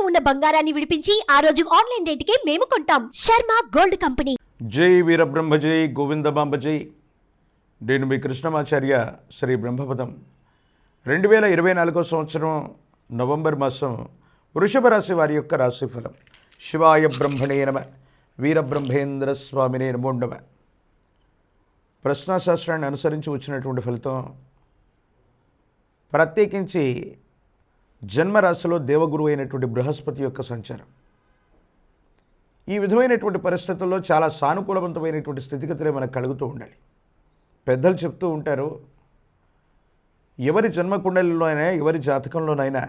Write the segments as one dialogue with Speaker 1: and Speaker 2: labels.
Speaker 1: తాకట్టులో ఉన్న బంగారాన్ని విడిపించి ఆ రోజు ఆన్లైన్ రేటుకే మేము కొంటాం. Sharma gold company.
Speaker 2: జై వీరబ్రహ్మ జై గోవిందమాంబ జై. నేను మీ కృష్ణమాచార్య శ్రీ బ్రహ్మపదం. 2024 సంవత్సరం నవంబర్ మాసం వృషభ రాశి వారి యొక్క రాశిఫలం. శివాయ బ్రహ్మణే నమ, వీరబ్రహ్మేంద్ర స్వామినే నమో నమ. ప్రశ్నాశాస్త్రాన్ని అనుసరించి వచ్చినటువంటి ఫలితం, ప్రత్యేకించి జన్మరాశిలో దేవగురు అయినటువంటి బృహస్పతి యొక్క సంచారం. ఈ విధమైనటువంటి పరిస్థితుల్లో చాలా సానుకూలవంతమైనటువంటి స్థితిగతులే మనకు కలుగుతూ ఉండాలి. పెద్దలు చెప్తూ ఉంటారు, ఎవరి జన్మకుండలిలో అయినా ఎవరి జాతకంలోనైనా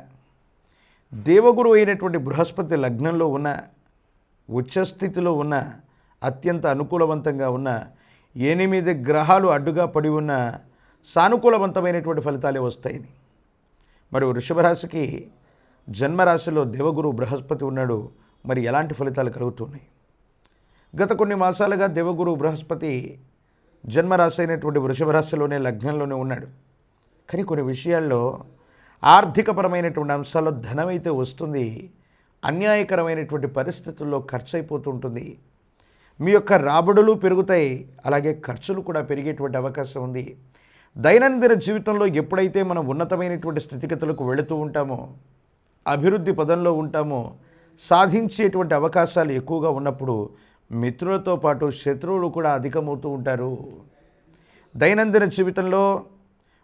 Speaker 2: దేవగురు అయినటువంటి బృహస్పతి లగ్నంలో ఉన్న, ఉచ్చస్థితిలో ఉన్న, అత్యంత అనుకూలవంతంగా ఉన్న 8 గ్రహాలు అడ్డుగా పడి ఉన్న సానుకూలవంతమైనటువంటి ఫలితాలే వస్తాయని. మరి వృషభ రాశికి జన్మరాశిలో దేవగురు బృహస్పతి ఉన్నాడు. మరి ఎలాంటి ఫలితాలు కలుగుతున్నాయి? గత కొన్ని మాసాలుగా దేవగురు బృహస్పతి జన్మరాశి అయినటువంటి వృషభ రాశిలోనే లగ్నంలోనే ఉన్నాడు. కానీ కొన్ని విషయాల్లో ఆర్థికపరమైనటువంటి అంశాల్లో ధనమైతే వస్తుంది, అన్యాయకరమైనటువంటి పరిస్థితుల్లో ఖర్చు అయిపోతుంటుంది. మీ యొక్క రాబడులు పెరుగుతాయి, అలాగే ఖర్చులు కూడా పెరిగేటువంటి అవకాశం ఉంది. దైనందిన జీవితంలో ఎప్పుడైతే మనం ఉన్నతమైనటువంటి స్థితిగతులకు వెళుతూ ఉంటామో, అభివృద్ధి పదంలో ఉంటామో, సాధించేటువంటి అవకాశాలు ఎక్కువగా ఉన్నప్పుడు మిత్రులతో పాటు శత్రువులు కూడా అధికమవుతూ ఉంటారు. దైనందిన జీవితంలో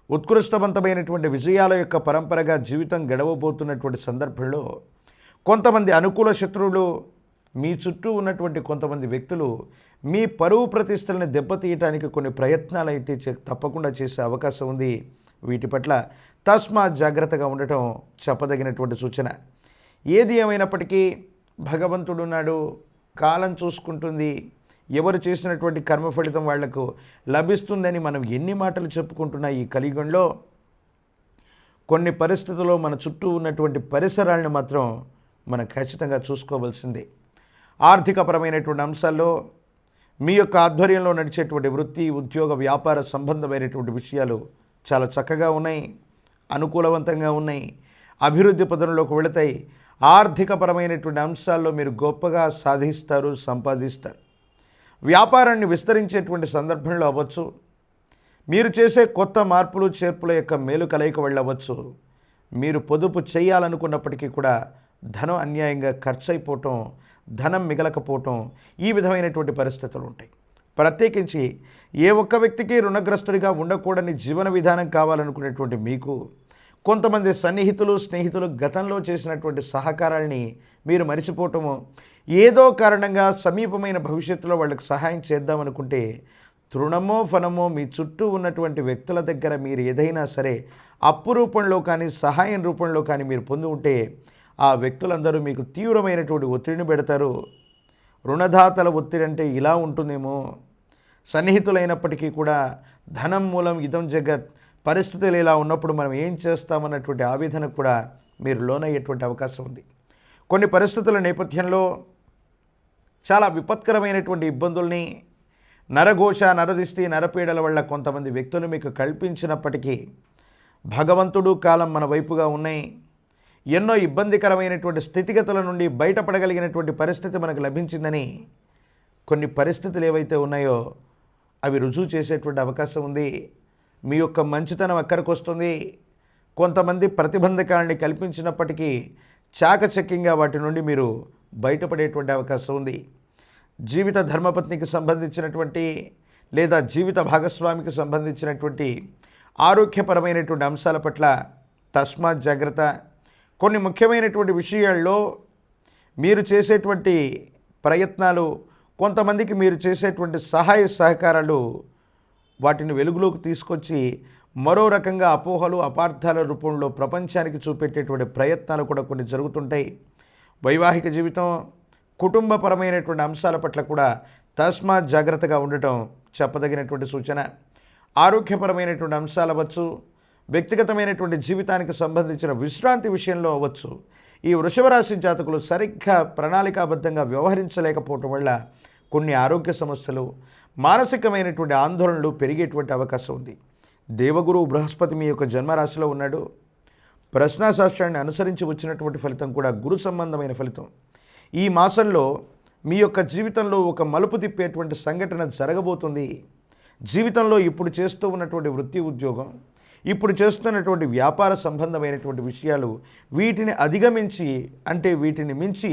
Speaker 2: ఉత్కృష్టవంతమైనటువంటి విజయాల యొక్క పరంపరగా జీవితం గడవబోతున్నటువంటి సందర్భంలో కొంతమంది అనుకూల శత్రువులు, మీ చుట్టూ ఉన్నటువంటి కొంతమంది వ్యక్తులు మీ పరువు ప్రతిష్టలను దెబ్బతీయటానికి కొన్ని ప్రయత్నాలు అయితే తప్పకుండా చేసే అవకాశం ఉంది. వీటి పట్ల తస్మాత్ జాగ్రత్తగా ఉండటం చెప్పదగినటువంటి సూచన. ఏది ఏమైనప్పటికీ భగవంతుడున్నాడు, కాలం చూసుకుంటుంది. ఎవరు చేసినటువంటి కర్మ ఫలితం వాళ్లకు లభిస్తుందని మనం ఎన్ని మాటలు చెప్పుకుంటున్నా ఈ కలియుగంలో కొన్ని పరిస్థితుల్లో మన చుట్టూ ఉన్నటువంటి పరిసరాలను మాత్రం మనం ఖచ్చితంగా చూసుకోవాల్సిందే. ఆర్థికపరమైనటువంటి అంశాల్లో మీ యొక్క ఆధ్వర్యంలో నడిచేటువంటి వృత్తి, ఉద్యోగ, వ్యాపార సంబంధమైనటువంటి విషయాలు చాలా చక్కగా ఉన్నాయి, అనుకూలవంతంగా ఉన్నాయి, అభివృద్ధి పదంలోకి వెళతాయి. ఆర్థికపరమైనటువంటి అంశాల్లో మీరు గొప్పగా సాధిస్తారు, సంపాదిస్తారు. వ్యాపారాన్ని విస్తరించేటువంటి సందర్భంలో అవ్వచ్చు, మీరు చేసే కొత్త మార్పులు చేర్పుల యొక్క మేలు కలయిక వెళ్ళవచ్చు. మీరు పొదుపు చేయాలనుకున్నప్పటికీ కూడా ధనం అన్యాయంగా ఖర్చు అయిపోవటం, ధనం మిగలకపోవటం, ఈ విధమైనటువంటి పరిస్థితులు ఉంటాయి. ప్రత్యేకించి ఏ ఒక్క వ్యక్తికి రుణగ్రస్తుడిగా ఉండకూడని జీవన విధానం కావాలనుకునేటువంటి మీకు కొంతమంది సన్నిహితులు, స్నేహితులు గతంలో చేసినటువంటి సహకారాల్ని మీరు మరిచిపోవటము, ఏదో కారణంగా సమీపమైన భవిష్యత్తులో వాళ్ళకి సహాయం చేద్దామనుకుంటే తృణమో ఫలమో మీ చుట్టూ ఉన్నటువంటి వ్యక్తుల దగ్గర మీరు ఏదైనా సరే అప్పు రూపంలో కానీ సహాయం రూపంలో కానీ మీరు పొంది ఉంటే ఆ వ్యక్తులందరూ మీకు తీవ్రమైనటువంటి ఒత్తిడిని పెడతారు. రుణదాతల ఒత్తిడి అంటే ఇలా ఉంటుందేమో, సన్నిహితులైనప్పటికీ కూడా ధనం మూలం ఇదం జగత్, పరిస్థితులు ఇలా ఉన్నప్పుడు మనం ఏం చేస్తామన్నటువంటి ఆవేదనకు కూడా మీరు లోనయ్యేటువంటి అవకాశం ఉంది. కొన్ని పరిస్థితుల నేపథ్యంలో చాలా విపత్కరమైనటువంటి ఇబ్బందుల్ని, నరఘోష, నరదిష్టి, నరపీడల వల్ల కొంతమంది వ్యక్తులు మీకు కల్పించినప్పటికీ భగవంతుడు, కాలం మన వైపుగా ఉన్నాయి. ఎన్నో ఇబ్బందికరమైనటువంటి స్థితిగతుల నుండి బయటపడగలిగినటువంటి పరిస్థితి మనకు లభించిందని కొన్ని పరిస్థితులు ఏవైతే ఉన్నాయో అవి రుజువు చేసేటువంటి అవకాశం ఉంది. మీ యొక్క మంచితనం ఎక్కడికి వస్తుంది. కొంతమంది ప్రతిబంధకాలని కల్పించినప్పటికీ చాకచక్యంగా వాటి నుండి మీరు బయటపడేటువంటి అవకాశం ఉంది. జీవిత ధర్మపత్నికి సంబంధించినటువంటి లేదా జీవిత భాగస్వామికి సంబంధించినటువంటి ఆరోగ్యపరమైనటువంటి అంశాల పట్ల తస్మాత్ జాగ్రత్త. కొన్ని ముఖ్యమైనటువంటి విషయాల్లో మీరు చేసేటువంటి ప్రయత్నాలు, కొంతమందికి మీరు చేసేటువంటి సహాయ సహకారాలు వాటిని వెలుగులోకి తీసుకొచ్చి మరో రకంగా అపోహలు, అపార్థాల రూపంలో ప్రపంచానికి చూపెట్టేటువంటి ప్రయత్నాలు కూడా కొన్ని జరుగుతుంటాయి. వైవాహిక జీవితం, కుటుంబపరమైనటువంటి అంశాల పట్ల కూడా తస్మాత్ జాగ్రత్తగా ఉండటం చెప్పదగినటువంటి సూచన. ఆరోగ్యపరమైనటువంటి అంశాలు అవ్వచ్చు, వ్యక్తిగతమైనటువంటి జీవితానికి సంబంధించిన విశ్రాంతి విషయంలో అవ్వచ్చు, ఈ వృషభ రాశి జాతకులు సరిగ్గా ప్రణాళికాబద్ధంగా వ్యవహరించలేకపోవటం వల్ల కొన్ని ఆరోగ్య సమస్యలు, మానసికమైనటువంటి ఆందోళనలు పెరిగేటువంటి అవకాశం ఉంది. దేవగురు బృహస్పతి మీ యొక్క జన్మరాశిలో ఉన్నాడు. ప్రశ్నాశాస్త్రాన్ని అనుసరించి వచ్చినటువంటి ఫలితం కూడా గురు సంబంధమైన ఫలితం. ఈ మాసంలో మీ యొక్క జీవితంలో ఒక మలుపు తిప్పేటువంటి సంఘటన జరగబోతుంది. జీవితంలో ఇప్పుడు చేస్తూ ఉన్నటువంటి వృత్తి ఉద్యోగం, ఇప్పుడు చేస్తున్నటువంటి వ్యాపార సంబంధమైనటువంటి విషయాలు, వీటిని అధిగమించి అంటే వీటిని మించి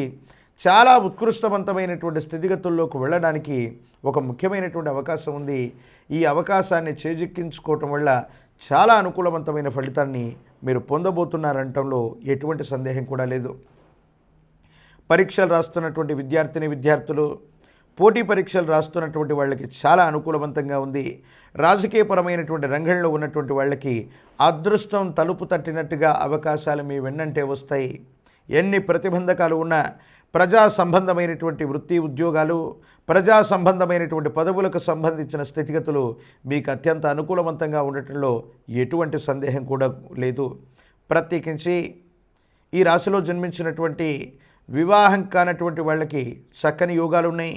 Speaker 2: చాలా ఉత్కృష్టవంతమైనటువంటి స్థితిగతుల్లోకి వెళ్ళడానికి ఒక ముఖ్యమైనటువంటి అవకాశం ఉంది. ఈ అవకాశాన్ని చేజిక్కించుకోవటం వల్ల చాలా అనుకూలవంతమైన ఫలితాన్ని మీరు పొందబోతున్నారంటంలో ఎటువంటి సందేహం కూడా లేదు. పరీక్షలు రాస్తున్నటువంటి విద్యార్థులు, పోటీ పరీక్షలు రాస్తున్నటువంటి వాళ్ళకి చాలా అనుకూలవంతంగా ఉంది. రాజకీయపరమైనటువంటి రంగంలో ఉన్నటువంటి వాళ్ళకి అదృష్టం తలుపు తట్టినట్టుగా అవకాశాలు మీ వెన్నంటే వస్తాయి. ఎన్ని ప్రతిబంధకాలు ఉన్నా ప్రజా సంబంధమైనటువంటి వృత్తి ఉద్యోగాలు, ప్రజా సంబంధమైనటువంటి పదవులకు సంబంధించిన స్థితిగతులు మీకు అత్యంత అనుకూలవంతంగా ఉండటంలో ఎటువంటి సందేహం కూడా లేదు. ప్రత్యేకించి ఈ రాశిలో జన్మించినటువంటి వివాహం కానటువంటి వాళ్ళకి చక్కని యోగాలు ఉన్నాయి.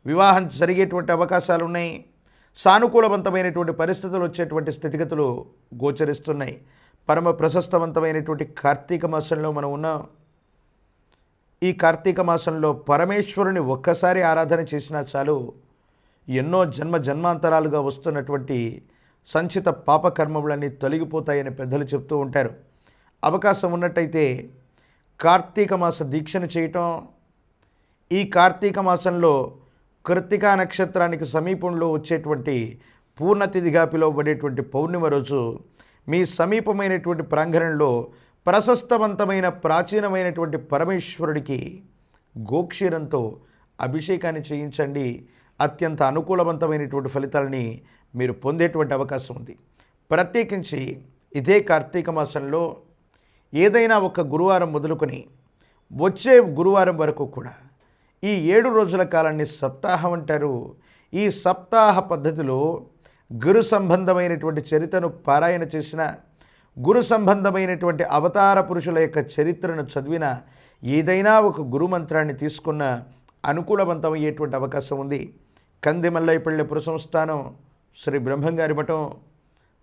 Speaker 2: వివాహం జరిగేటువంటి అవకాశాలు ఉన్నాయి. సానుకూలవంతమైనటువంటి పరిస్థితులు వచ్చేటువంటి స్థితిగతులు గోచరిస్తున్నాయి. పరమ ప్రశస్తవంతమైనటువంటి కార్తీక మాసంలో మనం ఉన్నాం. ఈ కార్తీక మాసంలో పరమేశ్వరుని ఒక్కసారి ఆరాధన చేసినా చాలు, ఎన్నో జన్మాంతరాలుగా వస్తున్నటువంటి సంచిత పాపకర్మములన్నీ తొలగిపోతాయని పెద్దలు చెప్తూ ఉంటారు. అవకాశం ఉన్నట్టయితే కార్తీక మాస దీక్షను చేయటం, ఈ కార్తీక మాసంలో కృత్తికా నక్షత్రానికి సమీపంలో వచ్చేటువంటి పూర్ణతిథిగా పిలువబడేటువంటి పౌర్ణిమ రోజు మీ సమీపమైనటువంటి ప్రాంగణంలో ప్రశస్తవంతమైన ప్రాచీనమైనటువంటి పరమేశ్వరుడికి గోక్షీరంతో అభిషేకాన్ని చేయించండి. అత్యంత అనుకూలవంతమైనటువంటి ఫలితాలని మీరు పొందేటువంటి అవకాశం ఉంది. ప్రత్యేకించి ఇదే కార్తీక మాసంలో ఏదైనా ఒక గురువారం మొదలుకొని వచ్చే గురువారం వరకు కూడా ఈ 7 రోజుల కాలాన్ని సప్తాహం అంటారు. ఈ సప్తాహ పద్ధతిలో గురు సంబంధమైనటువంటి చరిత్రను పారాయణ చేసిన, గురు సంబంధమైనటువంటి అవతార పురుషుల యొక్క చరిత్రను చదివిన, ఏదైనా ఒక గురు మంత్రాన్ని తీసుకున్న అనుకూలవంతమయ్యేటువంటి అవకాశం ఉంది. కందిమల్లైపల్లి పురసంస్థానం, శ్రీ బ్రహ్మంగారి మఠం,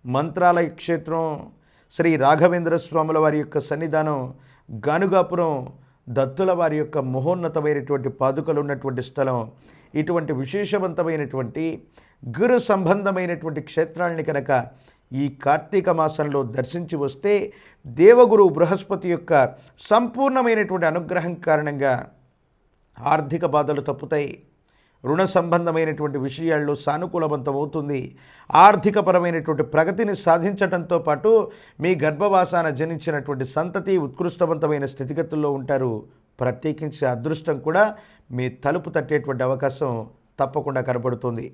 Speaker 2: మంత్రాలయ క్షేత్రం, శ్రీ రాఘవేంద్ర స్వాముల వారి యొక్క సన్నిధానం, గానుగాపురం దత్తుల వారి యొక్క మహోన్నతమైనటువంటి పాదుకలు ఉన్నటువంటి స్థలం, ఇటువంటి విశేషవంతమైనటువంటి గురు సంబంధమైనటువంటి క్షేత్రాలని కనుక ఈ కార్తీక మాసంలో దర్శించి వస్తే దేవగురు బృహస్పతి యొక్క సంపూర్ణమైనటువంటి అనుగ్రహం కారణంగా ఆర్థిక బాధలు తప్పుతాయి. రుణ సంబంధమైనటువంటి విషయాల్లో సానుకూలవంతం అవుతుంది. ఆర్థికపరమైనటువంటి ప్రగతిని సాధించడంతో పాటు మీ గర్భవాసాన జనించినటువంటి సంతతి ఉత్కృష్టవంతమైన స్థితిగతుల్లో ఉంటారు. ప్రత్యేకించి అదృష్టం కూడా మీ తలుపు తట్టేటువంటి అవకాశం తప్పకుండా కనబడుతుంది.